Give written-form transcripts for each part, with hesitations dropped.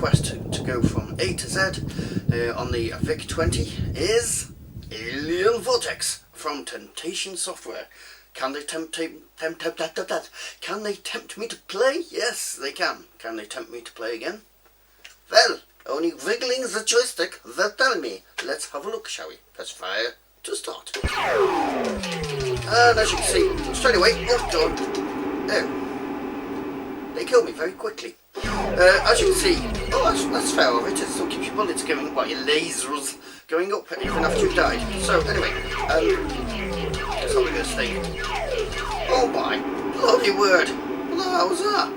quest to go from A to Z on the Vic 20 is Alien Vortex from Temptation Software. Can they tempt me to play? Yes, they can. Can they tempt me to play again? Well, only wiggling the joystick, that tell me. Let's have a look, shall we? Press fire to start. And as you can see, straight away, oh god, oh, they killed me very quickly. As you can see, oh that's fair of it, it still keeps your bullets going, well your lasers going up even after you've died. So anyway, let's have a good thing. Oh my bloody word, what the hell was that?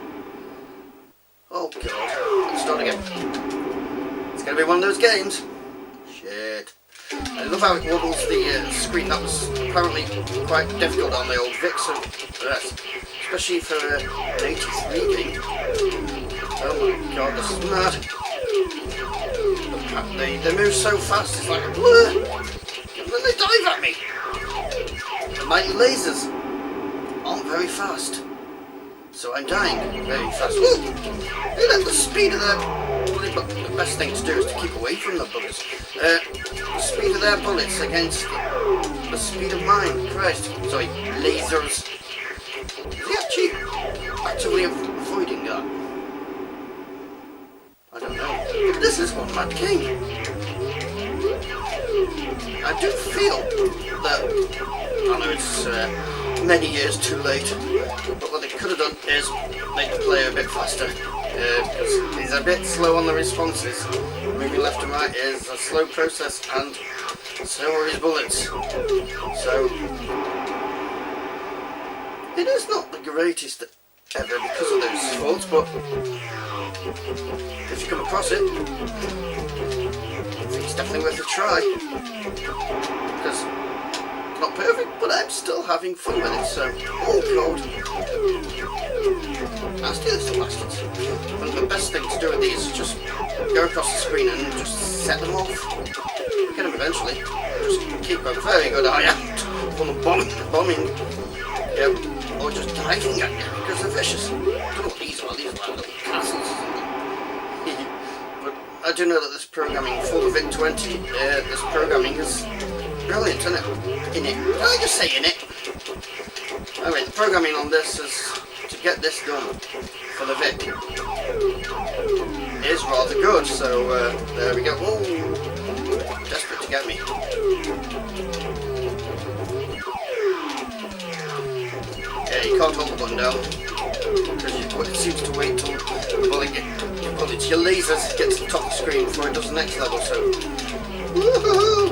Oh god, let's start again. It's going to be one of those games. Shit. I love how it wobbles the screen. That was apparently quite difficult on the old Vic, so especially for an 83 game. Oh my god, this is mad. They move so fast, it's like a blur, and then they dive at me. And my lasers aren't very fast, so I'm dying very fast. Ooh, they let the speed of their... The best thing to do is to keep away from the bullets. The speed of their bullets against the speed of mine. Christ. Sorry, lasers. Is he actually actively avoiding that? I don't know. But this is one mad game. I do feel that... I know it's many years too late, but what they could have done is make the player a bit faster. Because he's a bit slow on the responses. Moving left and right is a slow process, and so are his bullets. So it is not the greatest ever because of those faults, but if you come across it, I think it's definitely worth a try. Because it's not perfect, but I'm still having fun with it. So, oh god. Nasty little bastards. One of the best things to do with these is just go across the screen and just set them off. Get them eventually. Just keep them very good eye out from the bombing. Yep. Or just diving at you because they're vicious. I don't know what these are. These are like little castles. But I do know that this programming for the Vic 20, this programming is brilliant, isn't it? In it. Can I just say in it? Anyway, the programming on this is to get this done for the Vic is rather good, so there we go. Oh, desperate to get me. Yeah, you can't hold the button down because it seems to wait till the bullet your lasers get to the top of the screen before it does the next level. So woohoo!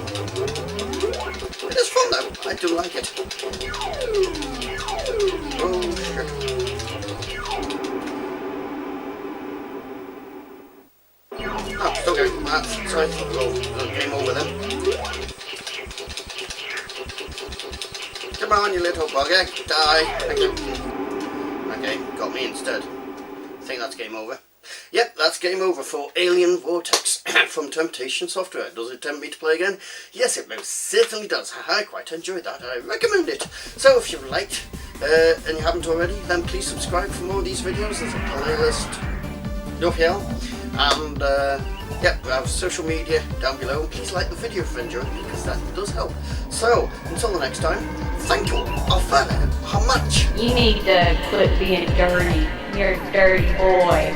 It is fun though. I do like it. Oh shit. Oh, still going. Sorry, game over then. Come on, you little bugger. Die. Thank you. Okay, got me instead. I think that's game over. Yep, that's game over for Alien Vortex from Temptation Software. Does it tempt me to play again? Yes, it most certainly does. I quite enjoyed that. I recommend it. So if you've liked and you haven't already, then please subscribe for more of these videos. There's a playlist up here. And yeah, we have social media down below. And please like the video if you enjoyed it, because that does help. So, until the next time, thank you. How much? You need to quit being dirty. You're a dirty boy.